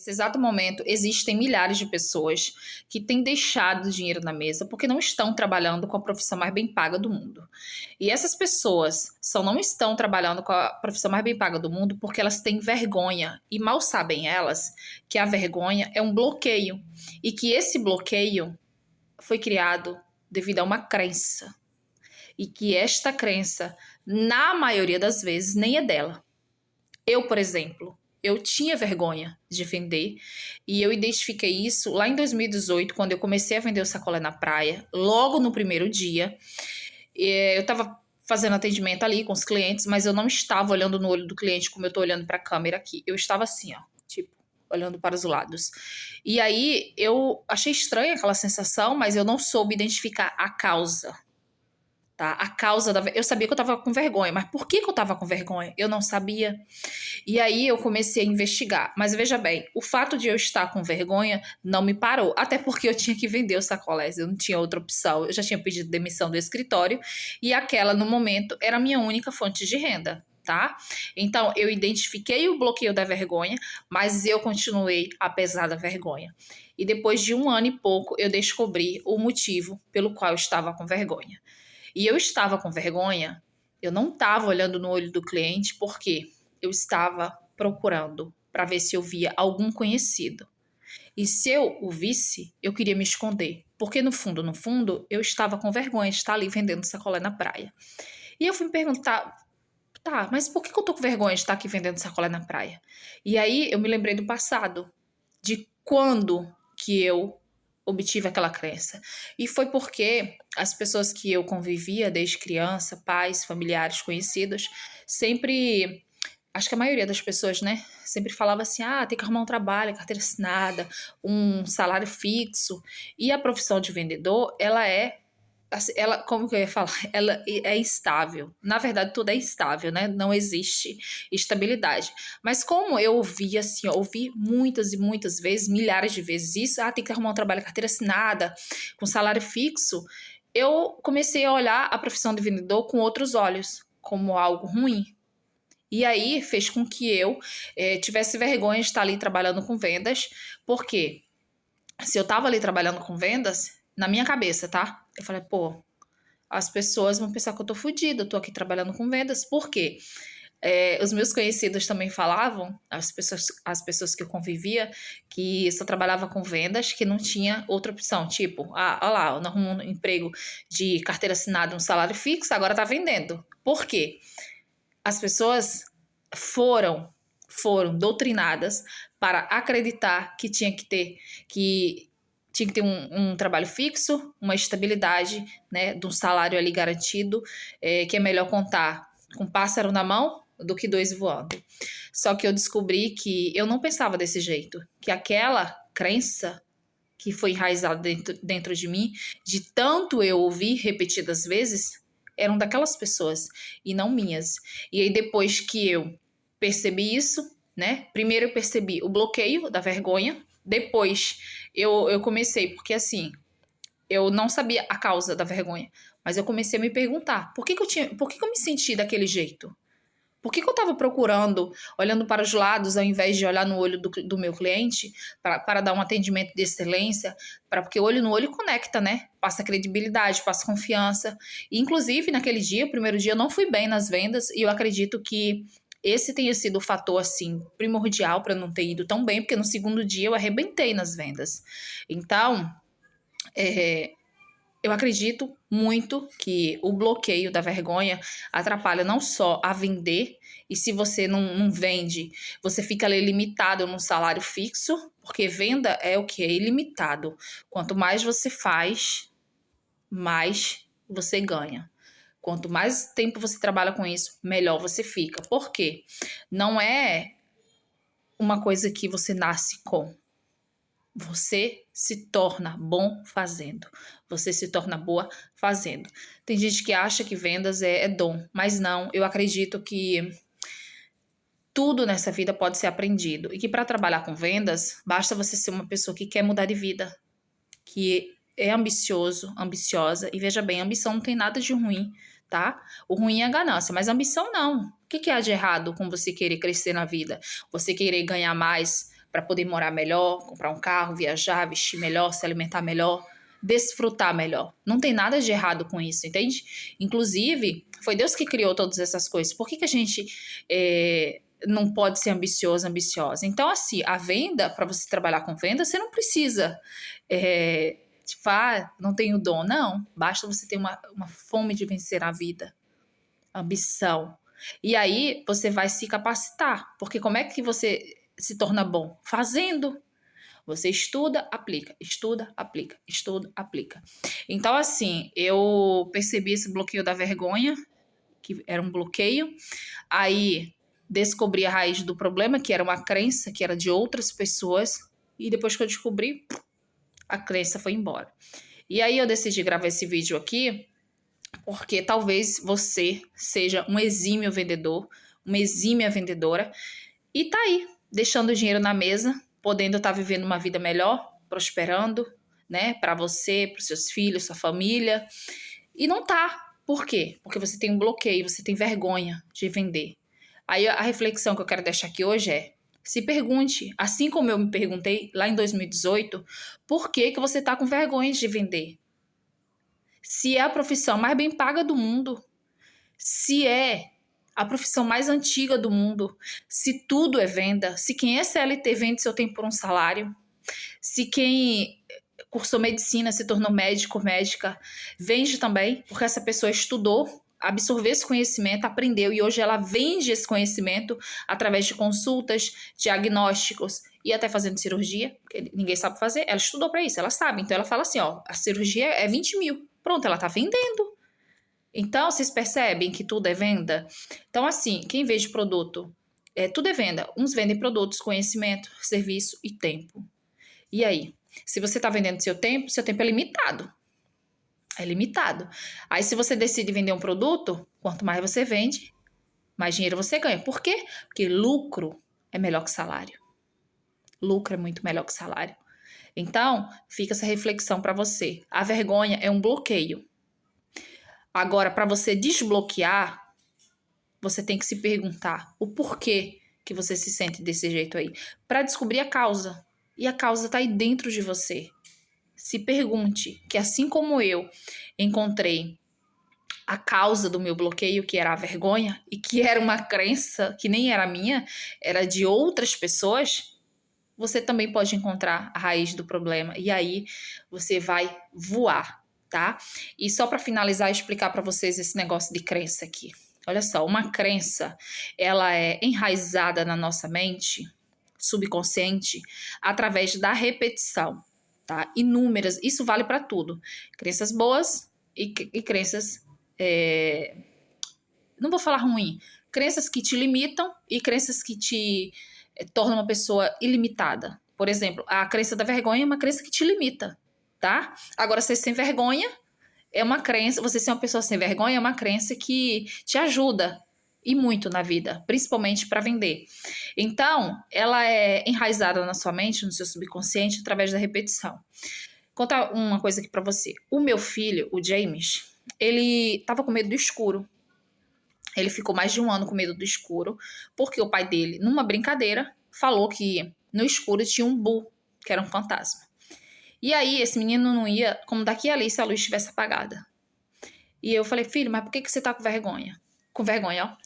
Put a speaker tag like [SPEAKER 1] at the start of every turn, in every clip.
[SPEAKER 1] Nesse exato momento, existem milhares de pessoas que têm deixado dinheiro na mesa porque não estão trabalhando com a profissão mais bem paga do mundo. E essas pessoas só não estão trabalhando com a profissão mais bem paga do mundo porque elas têm vergonha. E mal sabem elas que a vergonha é um bloqueio. E que esse bloqueio foi criado devido a uma crença. E que esta crença, na maioria das vezes, nem é dela. Eu, por exemplo, eu tinha vergonha de vender e eu identifiquei isso lá em 2018, quando eu comecei a vender o sacolé na praia, logo no primeiro dia. Eu estava fazendo atendimento ali com os clientes, mas eu não estava olhando no olho do cliente como eu estou olhando para a câmera aqui. Eu estava assim, ó, tipo, olhando para os lados. E aí eu achei estranha aquela sensação, mas eu não soube identificar a causa. Tá? A causa da... Eu sabia que eu tava com vergonha, mas por que eu tava com vergonha? Eu não sabia. E aí eu comecei a investigar. Mas veja bem, o fato de eu estar com vergonha não me parou. Até porque eu tinha que vender os sacolés, eu não tinha outra opção. Eu já tinha pedido demissão do escritório e aquela, no momento, era a minha única fonte de renda. Tá? Então, eu identifiquei o bloqueio da vergonha, mas eu continuei apesar da vergonha. E depois de 1 ano e pouco, eu descobri o motivo pelo qual eu estava com vergonha. E eu estava com vergonha, eu não estava olhando no olho do cliente porque eu estava procurando para ver se eu via algum conhecido. E se eu o visse, eu queria me esconder, porque no fundo, eu estava com vergonha de estar ali vendendo sacolé na praia. E eu fui me perguntar, tá, mas por que eu tô com vergonha de estar aqui vendendo sacolé na praia? E aí eu me lembrei do passado, de quando que eu obtive aquela crença. E foi porque as pessoas que eu convivia desde criança, pais, familiares, conhecidos, sempre, acho que a maioria das pessoas, né, sempre falava assim, tem que arrumar um trabalho, carteira assinada, um salário fixo. E a profissão de vendedor, ela, como que eu ia falar? Ela é instável. Na verdade, tudo é instável, né? Não existe estabilidade. Mas como eu ouvi assim, ouvi muitas e muitas vezes, milhares de vezes isso, tem que arrumar um trabalho, carteira assinada, com salário fixo, eu comecei a olhar a profissão de vendedor com outros olhos, como algo ruim. E aí fez com que eu tivesse vergonha de estar ali trabalhando com vendas, porque se eu estava ali trabalhando com vendas, na minha cabeça, tá? Eu falei, pô, as pessoas vão pensar que eu tô fodida, eu tô aqui trabalhando com vendas. Por quê? Os meus conhecidos também falavam, as pessoas que eu convivia, que só trabalhava com vendas, que não tinha outra opção. Tipo, olha lá, eu não arrumo um emprego de carteira assinada, um salário fixo, agora tá vendendo. Por quê? As pessoas foram doutrinadas para acreditar que tinha que ter um trabalho fixo, uma estabilidade, né, de um salário ali garantido, que é melhor contar com um pássaro na mão do que 2 voando. Só que eu descobri que eu não pensava desse jeito, que aquela crença que foi enraizada dentro de mim, de tanto eu ouvir repetidas vezes, eram daquelas pessoas e não minhas. E aí depois que eu percebi isso, né, primeiro eu percebi o bloqueio da vergonha, depois eu comecei, porque assim, eu não sabia a causa da vergonha, mas eu comecei a me perguntar, por que eu me senti daquele jeito? Por que eu estava procurando, olhando para os lados, ao invés de olhar no olho do meu cliente, para dar um atendimento de excelência, porque olho no olho conecta, né? Passa credibilidade, passa confiança. E, inclusive, naquele dia, o primeiro dia, eu não fui bem nas vendas, e eu acredito que esse tenha sido o fator, assim, primordial para eu não ter ido tão bem, porque no segundo dia eu arrebentei nas vendas. Então, eu acredito muito que o bloqueio da vergonha atrapalha não só a vender, e se você não vende, você fica ali limitado num salário fixo, porque venda é o que? É ilimitado. Quanto mais você faz, mais você ganha. Quanto mais tempo você trabalha com isso, melhor você fica. Por quê? Não é uma coisa que você nasce com. Você se torna bom fazendo. Você se torna boa fazendo. Tem gente que acha que vendas é dom, mas não. Eu acredito que tudo nessa vida pode ser aprendido. E que para trabalhar com vendas, basta você ser uma pessoa que quer mudar de vida, que é ambicioso, ambiciosa. E veja bem, ambição não tem nada de ruim, tá? O ruim é a ganância, mas ambição não. O que há de errado com você querer crescer na vida? Você querer ganhar mais? para poder morar melhor, comprar um carro, viajar, vestir melhor, se alimentar melhor, desfrutar melhor. Não tem nada de errado com isso, entende? Inclusive, foi Deus que criou todas essas coisas. Por que a gente não pode ser ambicioso, ambiciosa? Então, assim, a venda, para você trabalhar com venda, você não precisa tipo, não tenho dom. Não, basta você ter uma fome de vencer a vida, ambição. E aí você vai se capacitar, porque como é que você se torna bom? Fazendo. Você estuda, aplica, estuda, aplica, estuda, aplica. Então, assim, eu percebi esse bloqueio da vergonha, que era um bloqueio. Aí descobri a raiz do problema, que era uma crença, que era de outras pessoas. E depois que eu descobri, a crença foi embora. E aí eu decidi gravar esse vídeo aqui, porque talvez você seja um exímio vendedor, uma exímia vendedora, e tá aí, deixando o dinheiro na mesa, podendo estar vivendo uma vida melhor, prosperando, né, para você, para os seus filhos, sua família, e não tá. Por quê? Porque você tem um bloqueio, você tem vergonha de vender. Aí a reflexão que eu quero deixar aqui hoje é: se pergunte, assim como eu me perguntei lá em 2018, por que você tá com vergonha de vender? Se é a profissão mais bem paga do mundo, se é a profissão mais antiga do mundo, se tudo é venda, se quem é CLT vende seu tempo por um salário, se quem cursou medicina, se tornou médico, médica, vende também, porque essa pessoa estudou, absorveu esse conhecimento, aprendeu e hoje ela vende esse conhecimento através de consultas, diagnósticos e até fazendo cirurgia, porque ninguém sabe fazer, ela estudou para isso, ela sabe, então ela fala assim, ó, a cirurgia é 20 mil, pronto, ela tá vendendo. Então, vocês percebem que tudo é venda? Então, assim, quem vende produto, tudo é venda. Uns vendem produtos, conhecimento, serviço e tempo. E aí? Se você está vendendo seu tempo é limitado. É limitado. Aí, se você decide vender um produto, quanto mais você vende, mais dinheiro você ganha. Por quê? Porque lucro é melhor que salário. Lucro é muito melhor que salário. Então, fica essa reflexão para você. A vergonha é um bloqueio. Agora, para você desbloquear, você tem que se perguntar o porquê que você se sente desse jeito aí, para descobrir a causa. E a causa está aí dentro de você. Se pergunte que assim como eu encontrei a causa do meu bloqueio, que era a vergonha, e que era uma crença que nem era minha, era de outras pessoas, você também pode encontrar a raiz do problema. E aí você vai voar. Tá? E só para finalizar, explicar para vocês esse negócio de crença aqui. Olha só, uma crença, ela é enraizada na nossa mente, subconsciente, através da repetição, tá? Inúmeras, isso vale para tudo. Crenças boas e crenças, não vou falar ruim, crenças que te limitam e crenças que te tornam uma pessoa ilimitada. Por exemplo, a crença da vergonha é uma crença que te limita. Tá? Agora, ser sem vergonha é uma crença, você ser uma pessoa sem vergonha é uma crença que te ajuda e muito na vida, principalmente para vender. Então, ela é enraizada na sua mente, no seu subconsciente, através da repetição. Vou contar uma coisa aqui para você. O meu filho, o James, ele estava com medo do escuro. Ele ficou mais de um ano com medo do escuro, porque o pai dele, numa brincadeira, falou que no escuro tinha um Boo, que era um fantasma. E aí, esse menino não ia, como daqui a ali, se a luz estivesse apagada. E eu falei, filho, mas por que você tá com vergonha? Com vergonha, ó.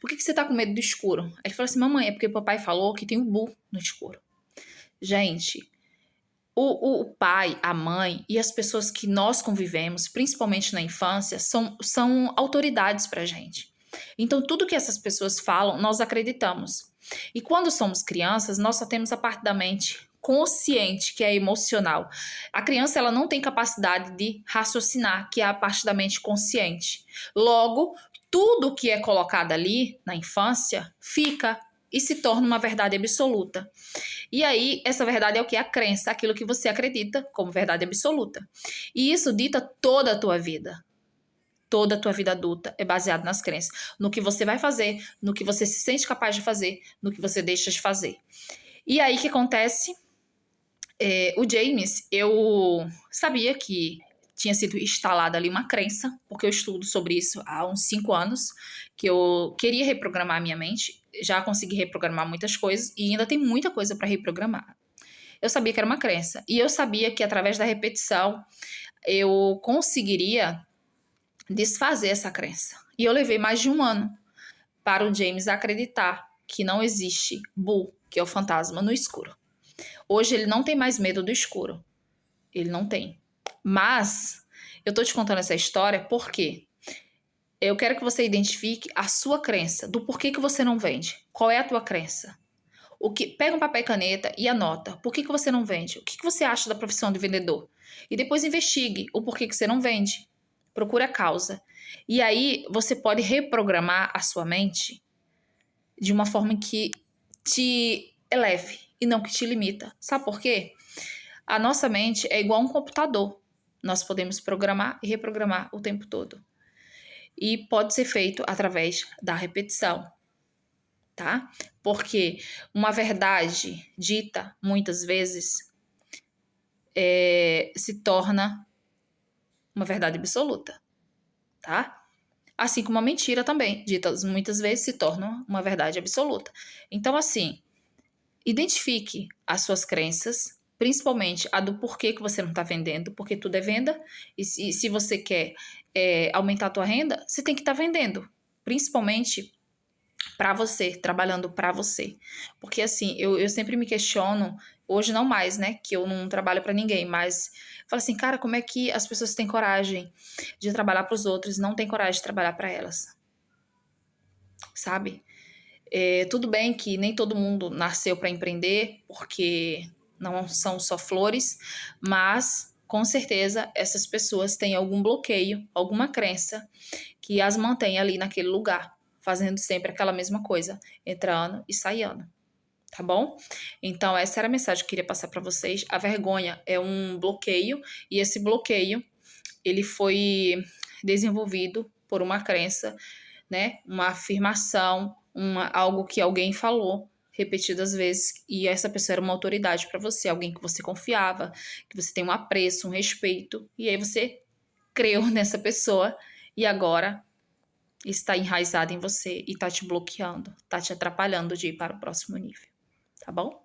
[SPEAKER 1] Por que você tá com medo do escuro? Ele falou assim, mamãe, é porque o papai falou que tem um Boo no escuro. Gente, o pai, a mãe e as pessoas que nós convivemos, principalmente na infância, são autoridades pra gente. Então, tudo que essas pessoas falam, nós acreditamos. E quando somos crianças, nós só temos a parte da mente consciente, que é emocional. A criança, ela não tem capacidade de raciocinar, que é a parte da mente consciente. Logo, tudo que é colocado ali na infância fica e se torna uma verdade absoluta. E aí, essa verdade é o que? A crença, aquilo que você acredita como verdade absoluta. E isso dita toda a tua vida. Toda a tua vida adulta é baseada nas crenças. No que você vai fazer, no que você se sente capaz de fazer, no que você deixa de fazer. E aí, o que acontece? O James, eu sabia que tinha sido instalada ali uma crença, porque eu estudo sobre isso há uns 5 anos, que eu queria reprogramar a minha mente. já consegui reprogramar muitas coisas e ainda tem muita coisa para reprogramar. Eu sabia que era uma crença e eu sabia que através da repetição eu conseguiria desfazer essa crença. E eu levei mais de 1 ano para o James acreditar que não existe Boo, que é o fantasma, no escuro. Hoje ele não tem mais medo do escuro. Ele não tem. Mas eu tô te contando essa história porque eu quero que você identifique a sua crença, do porquê que você não vende. Qual é a tua crença? Pega um papel e caneta e anota. Por que você não vende? O que você acha da profissão de vendedor? E depois investigue o porquê que você não vende. Procure a causa. E aí você pode reprogramar a sua mente de uma forma que te eleve e não que te limita. Sabe por quê? A nossa mente é igual a um computador. Nós podemos programar e reprogramar o tempo todo. E pode ser feito através da repetição, tá? Porque uma verdade dita muitas vezes se torna uma verdade absoluta, tá? Assim como a mentira também, dita muitas vezes, se torna uma verdade absoluta. Então, assim, identifique as suas crenças, principalmente a do porquê que você não está vendendo, porque tudo é venda, e se você quer aumentar a tua renda, você tem que estar vendendo, principalmente para você, trabalhando para você. Porque assim, eu sempre me questiono, hoje não mais, né, que eu não trabalho para ninguém, mas falo assim, cara, como é que as pessoas têm coragem de trabalhar para os outros e não têm coragem de trabalhar para elas? Sabe? Tudo bem que nem todo mundo nasceu para empreender, porque não são só flores, mas com certeza essas pessoas têm algum bloqueio, alguma crença que as mantém ali naquele lugar, fazendo sempre aquela mesma coisa, entrando e saindo, tá bom? Então essa era a mensagem que eu queria passar para vocês. A vergonha é um bloqueio e esse bloqueio ele foi desenvolvido por uma crença, né? Uma afirmação, algo que alguém falou repetidas vezes e essa pessoa era uma autoridade para você, alguém que você confiava, que você tem um apreço, um respeito e aí você creu nessa pessoa e agora está enraizado em você e está te bloqueando, está te atrapalhando de ir para o próximo nível, tá bom?